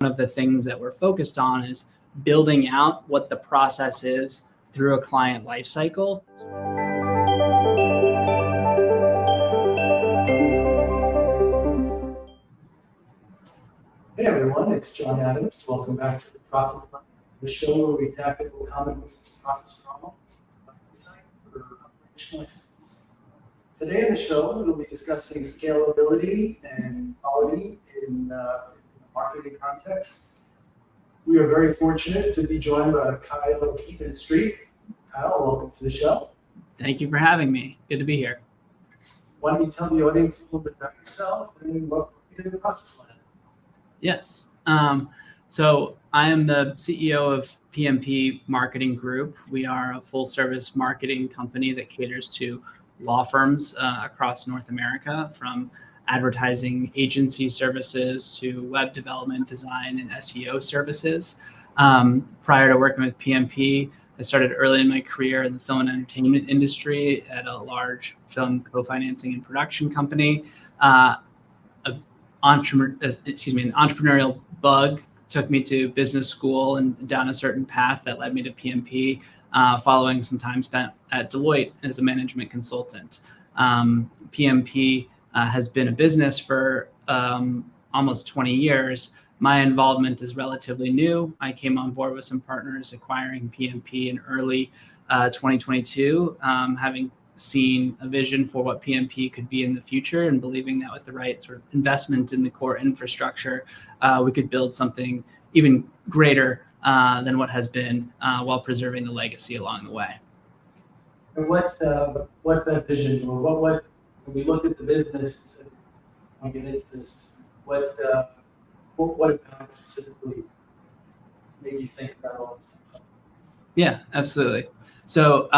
of the things that we're focused on is building out what the process is through a client lifecycle. Hey everyone, it's John Adams. Welcome back to the Process Lab, the show where we tackle common business process problems and insight for operational excellence. Today in the show, we'll be discussing scalability and quality in the marketing context. We are very fortunate to be joined by Kyle Hebenstreit. Kyle, welcome to the show. Thank you for having me. Good to be here. Why don't you tell the audience a little bit about yourself and welcome you to the Process Lab. Yes. So I am the CEO of PMP Marketing Group. We are a full service marketing company that caters to law firms across North America, from advertising agency services to web development, design, and SEO services. Prior to working with PMP, I started early in my career in the film and entertainment industry at a large film co-financing and production company. An entrepreneurial bug took me to business school and down a certain path that led me to PMP, following some time spent at Deloitte as a management consultant. PMP has been a business for almost 20 years. My involvement is relatively new. I came on board with some partners acquiring PMP in early 2022, having seen a vision for what PMP could be in the future and believing that with the right sort of investment in the core infrastructure, we could build something even greater than what has been, while preserving the legacy along the way. And what's that vision? Or what when we looked at the business and we get into this, what about it specifically made you think about all of this? Yeah, absolutely. So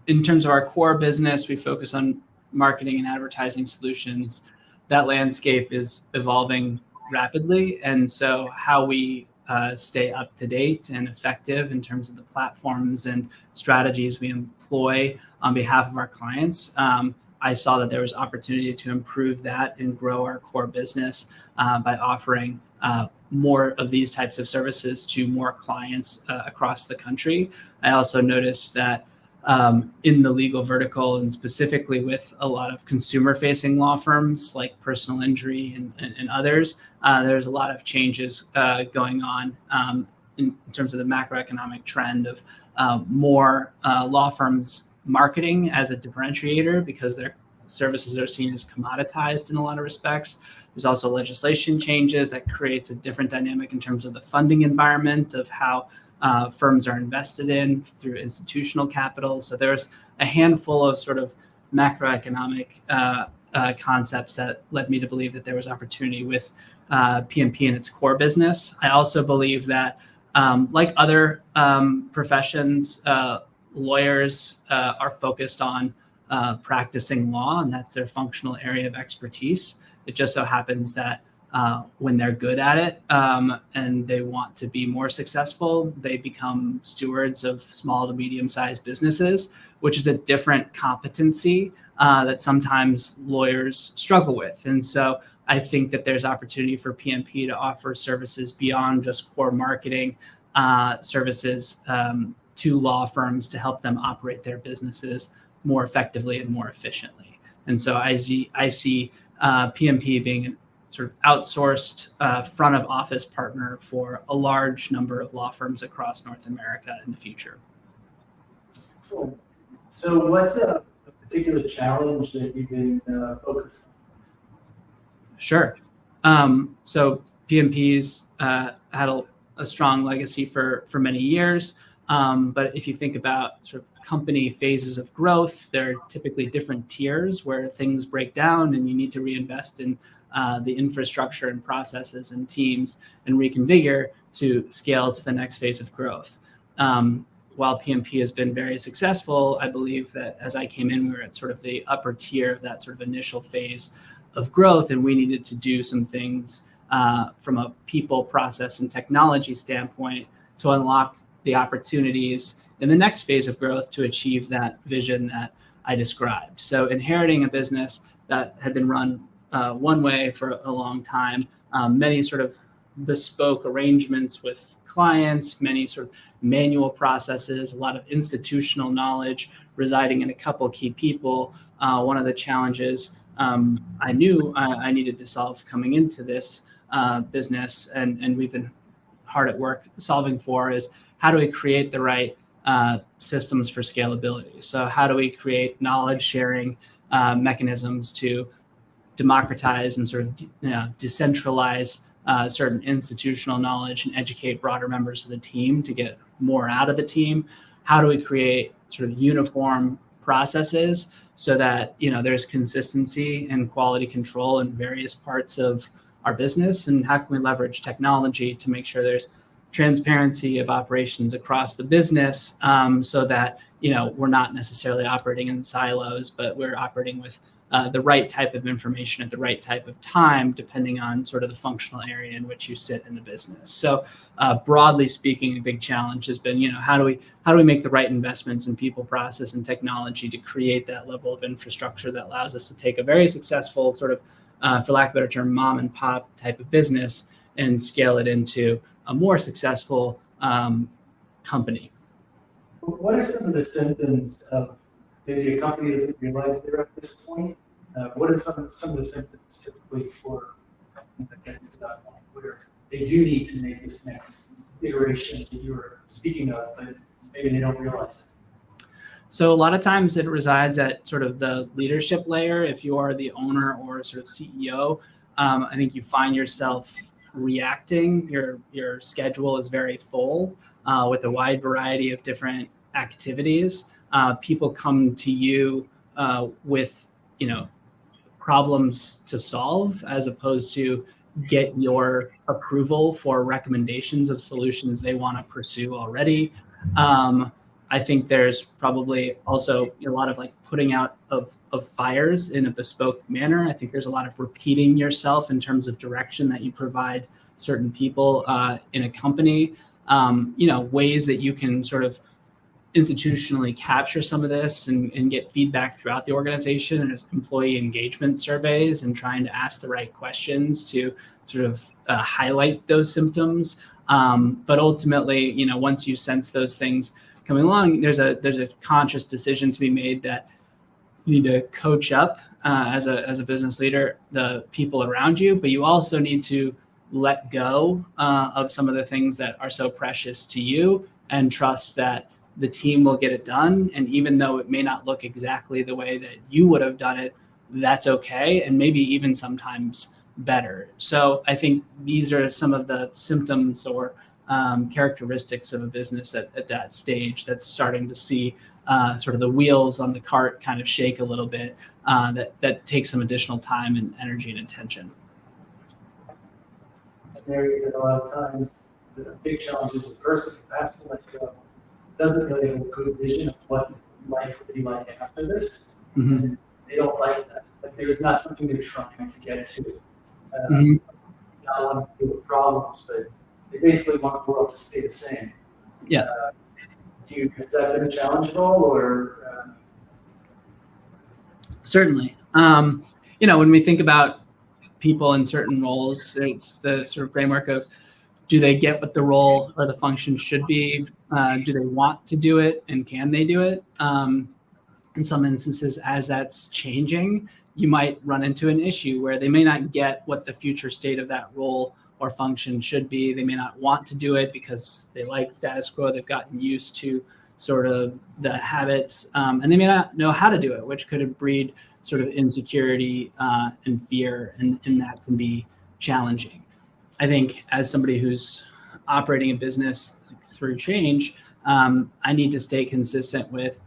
in terms of our core business, we focus on marketing and advertising solutions. That landscape is evolving rapidly. And so how we stay up to date and effective in terms of the platforms and strategies we employ on behalf of our clients, I saw that there was opportunity to improve that and grow our core business by offering more of these types of services to more clients across the country. I also noticed that in the legal vertical, and specifically with a lot of consumer-facing law firms like personal injury and others, there's a lot of changes going on in terms of the macroeconomic trend of more law firms marketing as a differentiator because their services are seen as commoditized in a lot of respects. There's also legislation changes that creates a different dynamic in terms of the funding environment of how firms are invested in through institutional capital. So there's a handful of sort of macroeconomic concepts that led me to believe that there was opportunity with PMP and its core business. I also believe that like other professions, lawyers are focused on practicing law, and that's their functional area of expertise. It just so happens that when they're good at it and they want to be more successful, they become stewards of small to medium-sized businesses, which is a different competency that sometimes lawyers struggle with. And so I think that there's opportunity for PMP to offer services beyond just core marketing services to law firms to help them operate their businesses more effectively and more efficiently. And so I see PMP being an sort of outsourced front of office partner for a large number of law firms across North America in the future. Excellent. So what's a particular challenge that you've been focused on? Sure. So PMP's had a strong legacy for many years. But if you think about sort of company phases of growth, there are typically different tiers where things break down and you need to reinvest in the infrastructure and processes and teams and reconfigure to scale to the next phase of growth. While PMP has been very successful, I believe that as I came in, we were at sort of the upper tier of that sort of initial phase of growth, and we needed to do some things from a people, process, and technology standpoint to unlock the opportunities in the next phase of growth to achieve that vision that I described. So inheriting a business that had been run one way for a long time, many sort of bespoke arrangements with clients, many sort of manual processes, a lot of institutional knowledge residing in a couple key people. One of the challenges I knew I needed to solve coming into this business, and we've been hard at work solving for, is how do we create the right systems for scalability? So how do we create knowledge sharing mechanisms to democratize and sort of decentralize certain institutional knowledge and educate broader members of the team to get more out of the team? How do we create sort of uniform processes so that there's consistency and quality control in various parts of our business? And how can we leverage technology to make sure there's transparency of operations across the business, so that we're not necessarily operating in silos, but we're operating with the right type of information at the right type of time, depending on sort of the functional area in which you sit in the business. So broadly speaking, a big challenge has been, how do we make the right investments in people, process, and technology to create that level of infrastructure that allows us to take a very successful sort of, for lack of a better term, mom and pop type of business and scale it into a more successful company. What are some of the symptoms of maybe a company doesn't realize they're at this point? What are some of the symptoms typically for a company that gets to that point where they do need to make this next iteration that you were speaking of, but maybe they don't realize it? So a lot of times it resides at sort of the leadership layer. If you are the owner or sort of CEO, I think you find yourself reacting. Your schedule is very full with a wide variety of different activities. People come to you with problems to solve, as opposed to get your approval for recommendations of solutions they want to pursue already. I think there's probably also a lot of putting out of fires in a bespoke manner. I think there's a lot of repeating yourself in terms of direction that you provide certain people in a company. Ways that you can sort of institutionally capture some of this and get feedback throughout the organization, and employee engagement surveys, and trying to ask the right questions to sort of highlight those symptoms. But ultimately, once you sense those things coming along, there's a conscious decision to be made that you need to coach up as a business leader the people around you, but you also need to let go of some of the things that are so precious to you, and trust that the team will get it done. And even though it may not look exactly the way that you would have done it, that's okay. And maybe even sometimes better. So I think these are some of the symptoms or characteristics of a business at that stage that's starting to see sort of the wheels on the cart kind of shake a little bit, that takes some additional time and energy and attention. It's an area that a lot of times the big challenge is the person who has to let go doesn't really have a good vision of what life would be like after this. Mm-hmm. And they don't like that. Like there's not something they're trying to get to. Not wanting to deal with problems, but they basically want the world to stay the same. Yeah. Has that been a challenge at all, or? Certainly. When we think about people in certain roles, it's the sort of framework of, do they get what the role or the function should be? Do they want to do it, and can they do it? In some instances, as that's changing, you might run into an issue where they may not get what the future state of that role or function should be. They may not want to do it because they like status quo. They've gotten used to sort of the habits, and they may not know how to do it, which could breed sort of insecurity and fear, and that can be challenging. I think as somebody who's operating a business through change, I need to stay consistent with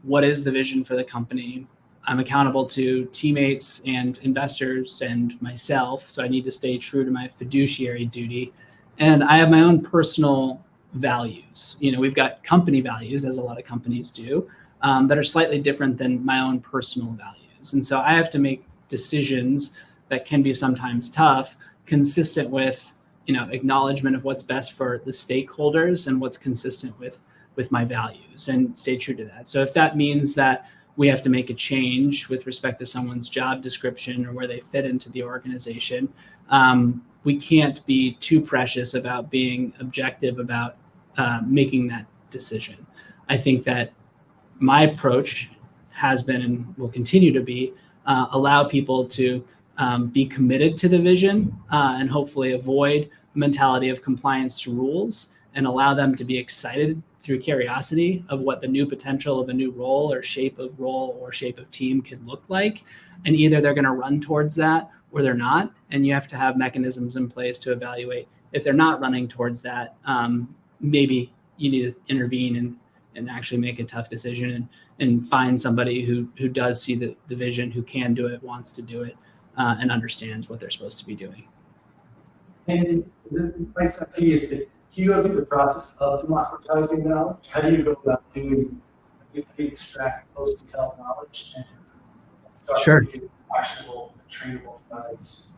what is the vision for the company. I'm accountable to teammates and investors and myself, so I need to stay true to my fiduciary duty. And I have my own personal values. We've got company values, as a lot of companies do, that are slightly different than my own personal values. And so I have to make decisions that can be sometimes tough, consistent with acknowledgement of what's best for the stakeholders and what's consistent with my values, and stay true to that. So if that means that we have to make a change with respect to someone's job description or where they fit into the organization, we can't be too precious about being objective about making that decision. I think that my approach has been and will continue to be allow people to be committed to the vision and hopefully avoid the mentality of compliance to rules, and allow them to be excited through curiosity of what the new potential of a new role or shape of team can look like. And either they're going to run towards that or they're not. And you have to have mechanisms in place to evaluate if they're not running towards that. Maybe you need to intervene and actually make a tough decision and find somebody who does see the vision, who can do it, wants to do it, and understands what they're supposed to be doing. And it might sound tedious, but do you go through the process of democratizing knowledge? How do you go about doing, how do you extract post-tell knowledge and start Sure. making it actionable and trainable for others?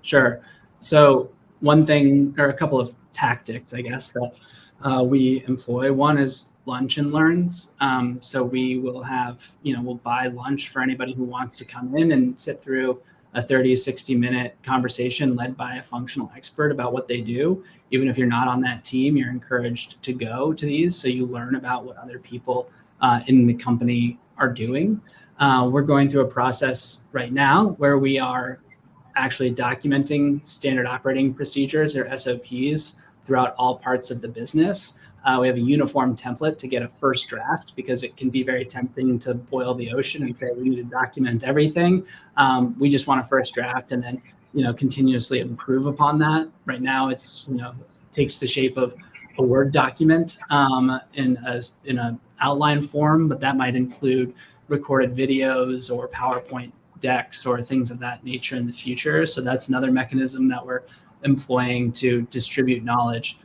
Sure. So one thing, or a couple of tactics, I guess, that we employ. One is lunch and learns. So we will have, we'll buy lunch for anybody who wants to come in and sit through a 30, 60-minute conversation led by a functional expert about what they do. Even if you're not on that team, you're encouraged to go to these so you learn about what other people in the company are doing. We're going through a process right now where we are actually documenting standard operating procedures, or SOPs, throughout all parts of the business. We have a uniform template to get a first draft, because it can be very tempting to boil the ocean and say we need to document everything. We just want a first draft and then continuously improve upon that. Right now, it's takes the shape of a Word document in an outline form, but that might include recorded videos or PowerPoint decks or things of that nature in the future. So that's another mechanism that we're employing to distribute knowledge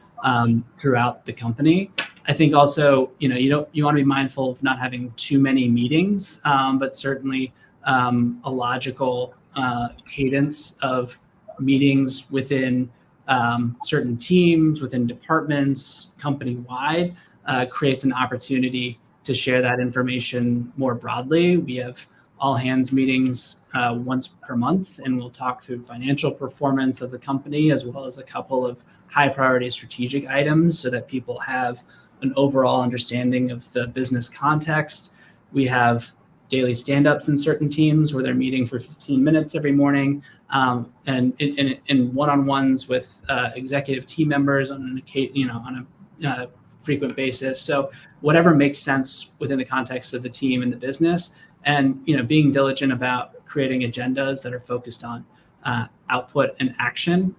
throughout the company. I think also, you want to be mindful of not having too many meetings, but certainly a logical cadence of meetings within certain teams, within departments, company-wide, creates an opportunity to share that information more broadly. We have all hands meetings once per month, and we'll talk through financial performance of the company, as well as a couple of high priority strategic items, so that people have an overall understanding of the business context. We have daily stand-ups in certain teams where they're meeting for 15 minutes every morning, and in one-on-ones with executive team members on a frequent basis. So whatever makes sense within the context of the team and the business, and being diligent about creating agendas that are focused on output and action.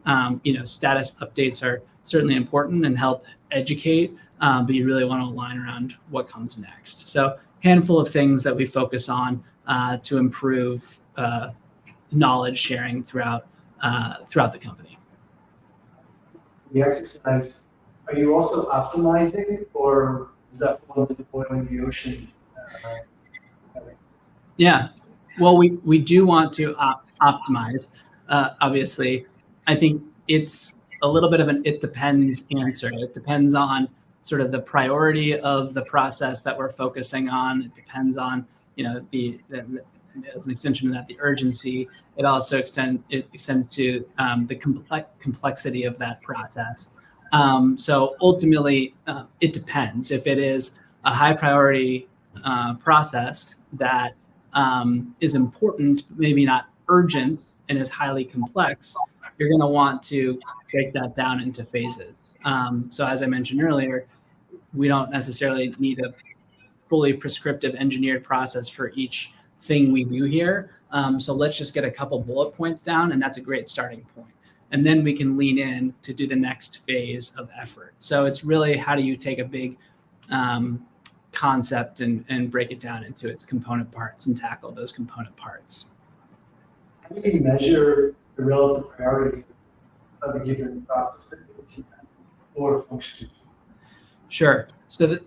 Status updates are certainly important and help educate, but you really want to align around what comes next. So handful of things that we focus on to improve knowledge sharing throughout the company. The exercise, are you also optimizing, or does that fall into the boiling the ocean? Yeah, well, we do want to optimize. Obviously, I think it's a little bit of an it depends answer. It depends on sort of the priority of the process that we're focusing on. It depends on the as an extension of that, the urgency. It also extends to the complexity of that process. So ultimately, it depends. If it is a high priority process that is important, maybe not urgent, and is highly complex, you're going to want to break that down into phases. So as I mentioned earlier, we don't necessarily need a fully prescriptive engineered process for each thing we do here. So let's just get a couple bullet points down, and that's a great starting point. And then we can lean in to do the next phase of effort. So it's really, how do you take a big concept and break it down into its component parts and tackle those component parts. How do you measure the relative priority of a given process that you're looking at or function? Sure. So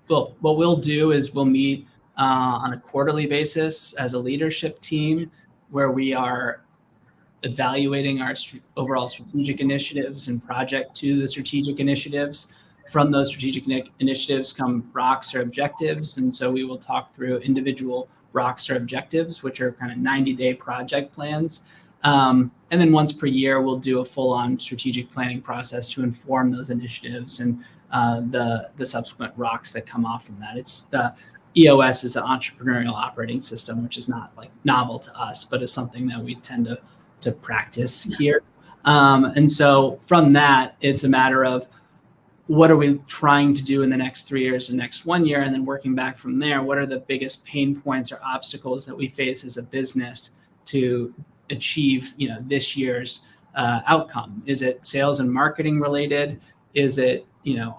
what we'll do is we'll meet on a quarterly basis as a leadership team, where we are evaluating our overall strategic initiatives and project to the strategic initiatives. From those strategic initiatives come rocks or objectives. And so we will talk through individual rocks or objectives, which are kind of 90-day project plans. And then once per year, we'll do a full-on strategic planning process to inform those initiatives and the subsequent rocks that come off from that. It's the EOS is the entrepreneurial operating system, which is not like novel to us, but is something that we tend to practice here. And so from that, it's a matter of what are we trying to do in the next 3 years and next 1 year, and then working back from there, what are the biggest pain points or obstacles that we face as a business to achieve, this year's outcome? Is it sales and marketing related? Is it,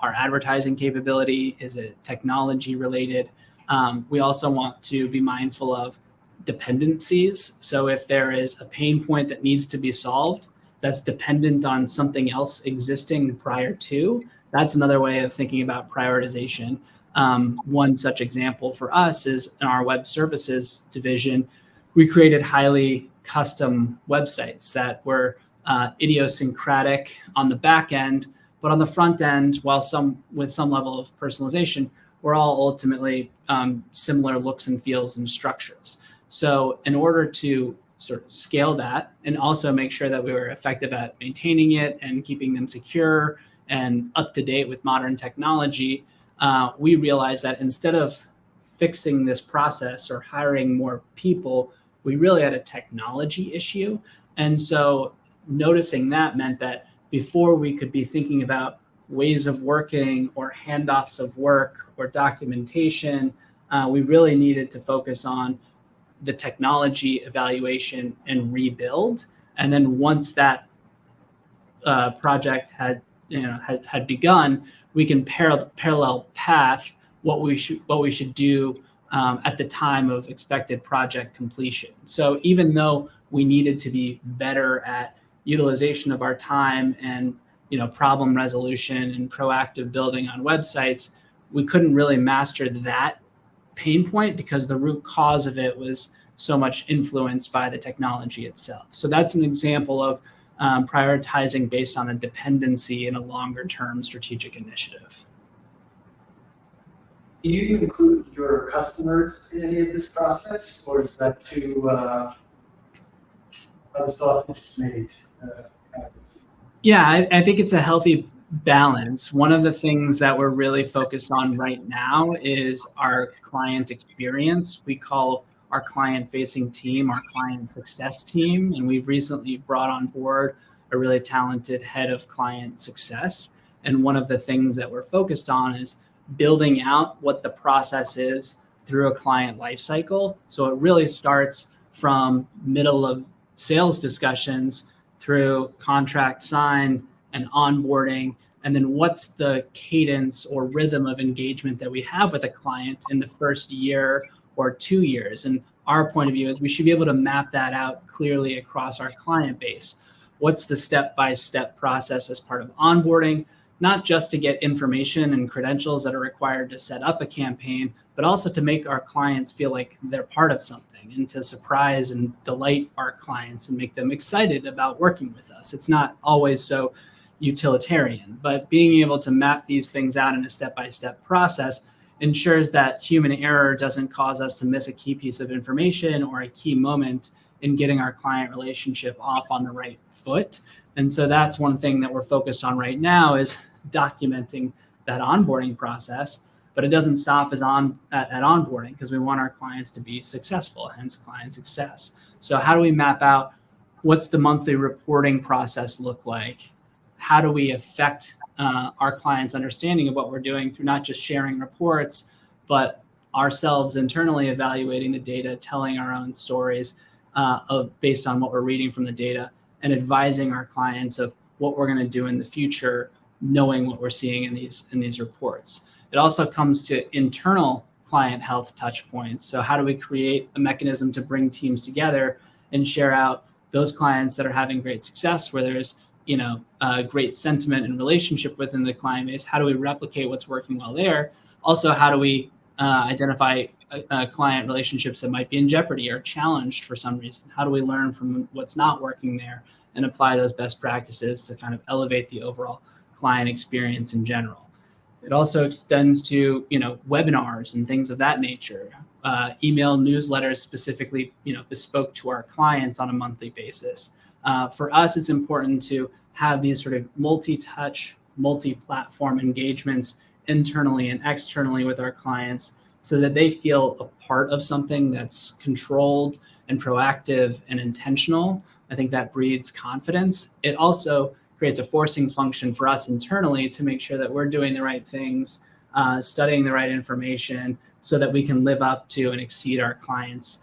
our advertising capability? Is it technology related? We also want to be mindful of dependencies. So if there is a pain point that needs to be solved that's dependent on something else existing prior to, that's another way of thinking about prioritization. One such example for us is in our web services division, we created highly custom websites that were idiosyncratic on the back end, but on the front end, with some level of personalization, we're all ultimately similar looks and feels and structures. So in order to sort of scale that and also make sure that we were effective at maintaining it and keeping them secure and up to date with modern technology, we realized that instead of fixing this process or hiring more people, we really had a technology issue. And so noticing that meant that before we could be thinking about ways of working or handoffs of work or documentation, we really needed to focus on the technology evaluation and rebuild. And then once that project had begun, we can parallel path what we should do at the time of expected project completion. So even though we needed to be better at utilization of our time and problem resolution and proactive building on websites, we couldn't really master that pain point because the root cause of it was so much influenced by the technology itself. So that's an example of prioritizing based on a dependency in a longer term strategic initiative. Do you include your customers in any of this process, or is that too how the sausage is made? Yeah, I think it's a healthy balance. One of the things that we're really focused on right now is our client experience. We call our client-facing team our client success team, and we've recently brought on board a really talented head of client success. And one of the things that we're focused on is building out what the process is through a client lifecycle. So it really starts from middle of sales discussions through contract sign and onboarding, and then what's the cadence or rhythm of engagement that we have with a client in the first year or 2 years. And our point of view is we should be able to map that out clearly across our client base. What's the step-by-step process as part of onboarding, not just to get information and credentials that are required to set up a campaign, but also to make our clients feel like they're part of something and to surprise and delight our clients and make them excited about working with us. It's not always so utilitarian, but being able to map these things out in a step-by-step process ensures that human error doesn't cause us to miss a key piece of information or a key moment in getting our client relationship off on the right foot. And so that's one thing that we're focused on right now is documenting that onboarding process, but it doesn't stop at onboarding because we want our clients to be successful, hence client success. So how do we map out what's the monthly reporting process look like? How do we affect our clients' understanding of what we're doing through not just sharing reports, but ourselves internally evaluating the data, telling our own stories based on what we're reading from the data, and advising our clients of what we're going to do in the future, knowing what we're seeing in these reports. It also comes to internal client health touch points. So how do we create a mechanism to bring teams together and share out those clients that are having great success, where there's great sentiment and relationship within the client base? How do we replicate what's working well there? Also, how do we identify client relationships that might be in jeopardy or challenged for some reason? How do we learn from what's not working there and apply those best practices to kind of elevate the overall client experience in general? It also extends to webinars and things of that nature. email newsletters specifically, bespoke to our clients on a monthly basis. For us, it's important to have these sort of multi-touch, multi-platform engagements internally and externally with our clients so that they feel a part of something that's controlled and proactive and intentional. I think that breeds confidence. It also creates a forcing function for us internally to make sure that we're doing the right things, studying the right information so that we can live up to and exceed our clients'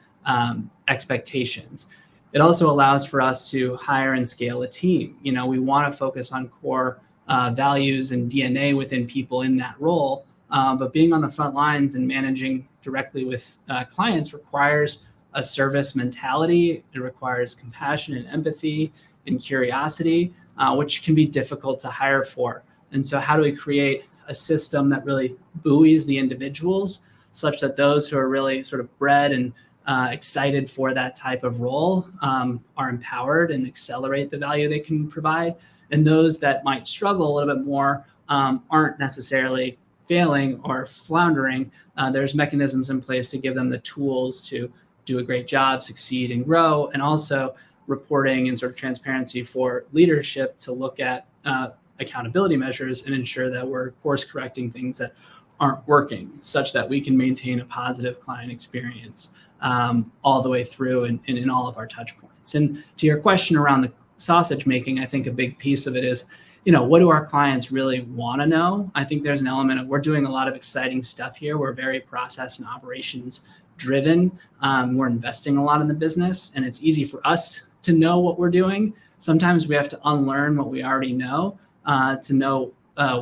expectations. It also allows for us to hire and scale a team. We want to focus on core values and DNA within people in that role. But being on the front lines and managing directly with clients requires a service mentality. It requires compassion and empathy and curiosity, which can be difficult to hire for. And so how do we create a system that really buoys the individuals such that those who are really sort of bred and excited for that type of role are empowered and accelerate the value they can provide? And those that might struggle a little bit more aren't necessarily failing or floundering. There's mechanisms in place to give them the tools to do a great job, succeed, and grow, and also reporting and sort of transparency for leadership to look at accountability measures and ensure that we're course correcting things that aren't working such that we can maintain a positive client experience all the way through and in all of our touch points. And to your question around the sausage making, I think a big piece of it is, what do our clients really want to know? I think there's an element of we're doing a lot of exciting stuff here. We're very process and operations driven. We're investing a lot in the business, and it's easy for us to know what we're doing. Sometimes we have to unlearn what we already know to know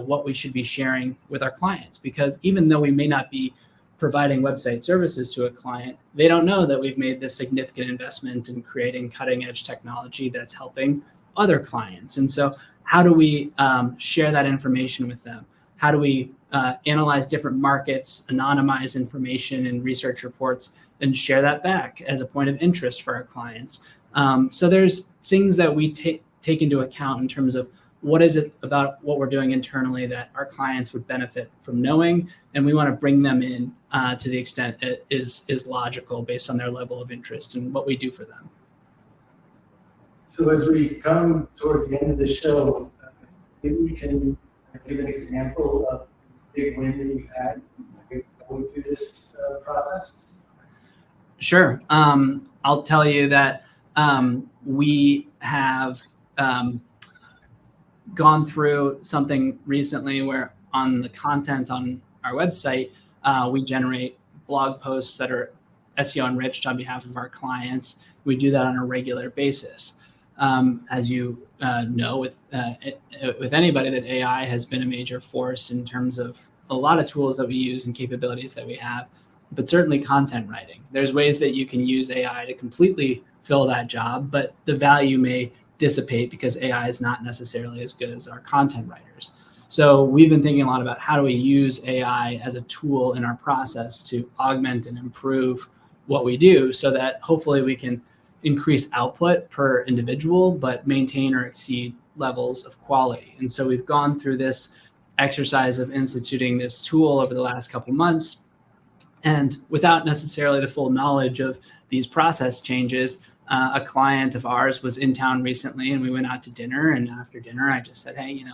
what we should be sharing with our clients, because even though we may not be providing website services to a client, they don't know that we've made this significant investment in creating cutting edge technology that's helping other clients. And so how do we share that information with them? How do we analyze different markets, anonymize information and research reports, and share that back as a point of interest for our clients? So there's things that we take into account in terms of what is it about what we're doing internally that our clients would benefit from knowing, and we want to bring them in to the extent it is logical based on their level of interest and what we do for them. So as we come toward the end of the show, maybe we can give an example of a big win that you've had going through this process. Sure. I'll tell you that we have gone through something recently where on the content on our website, we generate blog posts that are SEO enriched on behalf of our clients. We do that on a regular basis. As you know, with anybody, that AI has been a major force in terms of a lot of tools that we use and capabilities that we have, but certainly content writing. There's ways that you can use AI to completely fill that job, but the value may dissipate because AI is not necessarily as good as our content writers. So we've been thinking a lot about how do we use AI as a tool in our process to augment and improve what we do so that hopefully we can increase output per individual, but maintain or exceed levels of quality. And so we've gone through this exercise of instituting this tool over the last couple of months. And without necessarily the full knowledge of these process changes, a client of ours was in town recently and we went out to dinner. And after dinner, I just said, hey,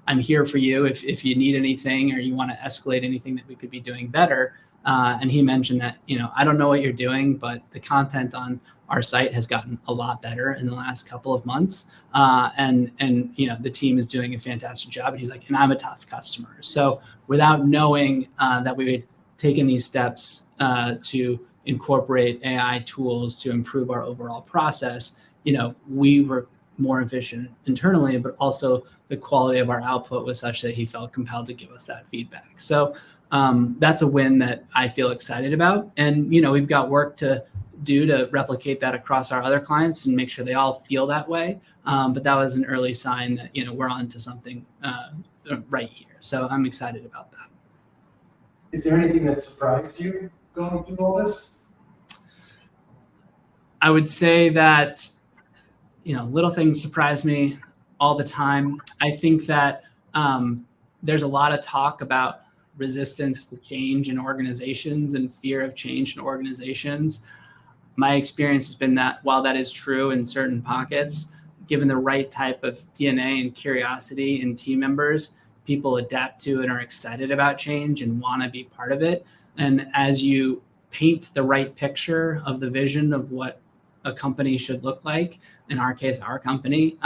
I'm here for you if you need anything or you want to escalate anything that we could be doing better. And he mentioned that, I don't know what you're doing, but the content on our site has gotten a lot better in the last couple of months. And the team is doing a fantastic job. And he's like, and I'm a tough customer. So without knowing that we had taken these steps to incorporate AI tools to improve our overall process, we were more efficient internally, but also the quality of our output was such that he felt compelled to give us that feedback. So that's a win that I feel excited about. And, we've got work to do to replicate that across our other clients and make sure they all feel that way. But that was an early sign that, we're on to something right here. So I'm excited about that. Is there anything that surprised you going through all this? I would say that, little things surprise me all the time. I think that there's a lot of talk about resistance to change in organizations and fear of change in organizations. My experience has been that while that is true in certain pockets, given the right type of DNA and curiosity in team members, people adapt to and are excited about change and want to be part of it. And as you paint the right picture of the vision of what a company should look like, in our case, our company,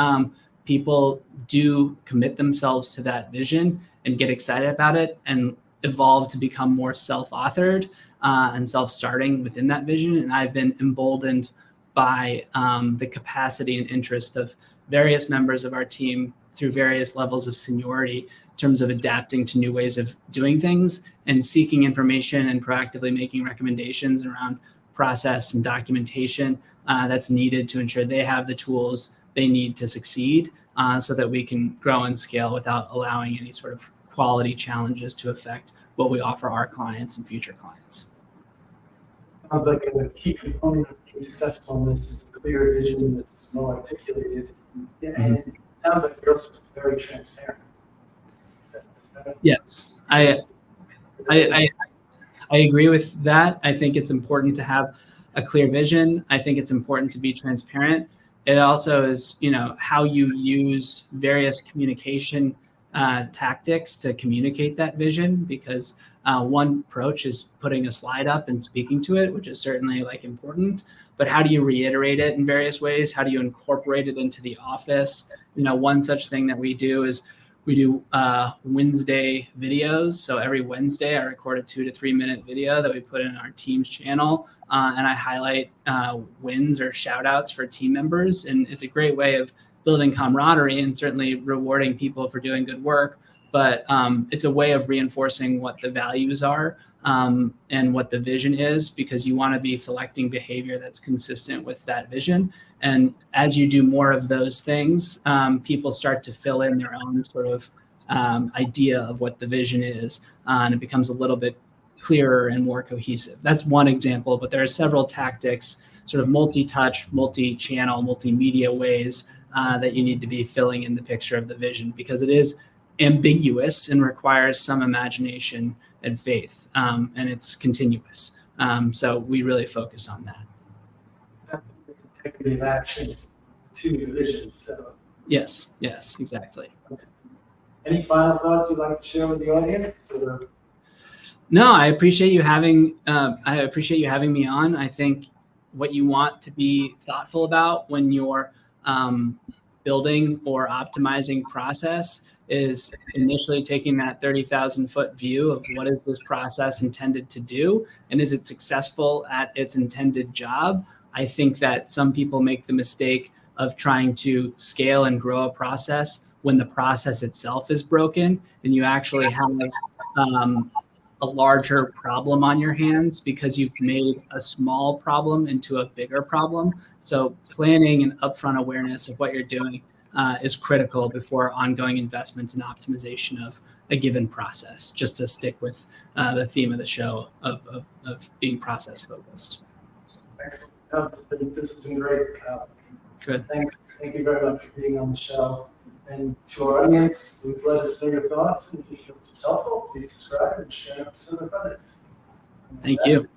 people do commit themselves to that vision and get excited about it and evolve to become more self-authored and self-starting within that vision. And I've been emboldened by the capacity and interest of various members of our team through various levels of seniority in terms of adapting to new ways of doing things and seeking information and proactively making recommendations around process and documentation that's needed to ensure they have the tools they need to succeed so that we can grow and scale without allowing any sort of quality challenges to affect what we offer our clients and future clients. Sounds like a key component of being successful in this is a clear vision that's well articulated. And it sounds like you're also very transparent. Yes, I agree with that. I think it's important to have a clear vision. I think it's important to be transparent. It also is, how you use various communication tactics to communicate that vision, because one approach is putting a slide up and speaking to it, which is certainly important, but how do you reiterate it in various ways? How do you incorporate it into the office? One such thing that we do is we do Wednesday videos. So every Wednesday I record a 2 to 3 minute video that we put in our team's channel, and I highlight wins or shout outs for team members. And it's a great way of building camaraderie and certainly rewarding people for doing good work. But it's a way of reinforcing what the values are and what the vision is, because you want to be selecting behavior that's consistent with that vision. And as you do more of those things, people start to fill in their own sort of idea of what the vision is, and it becomes a little bit clearer and more cohesive. That's one example, but there are several tactics, sort of multi-touch, multi-channel, multimedia ways that you need to be filling in the picture of the vision, because it is ambiguous and requires some imagination and faith, and it's continuous. So we really focus on that. Integrity of action to the vision. So yes, exactly. Any final thoughts you'd like to share with the audience? No, I appreciate you having me on. I think what you want to be thoughtful about when you're building or optimizing process is initially taking that 30,000 foot view of what is this process intended to do, and is it successful at its intended job? I think that some people make the mistake of trying to scale and grow a process when the process itself is broken, and you actually have a larger problem on your hands because you've made a small problem into a bigger problem. So planning and upfront awareness of what you're doing is critical before ongoing investment and optimization of a given process, just to stick with the theme of the show of being process focused. Excellent. No, this has been great. Good. Thanks. Thank you very much for being on the show. And to our audience, please let us know your thoughts. And if you feel it was helpful, please subscribe and share episode with others. Thank you.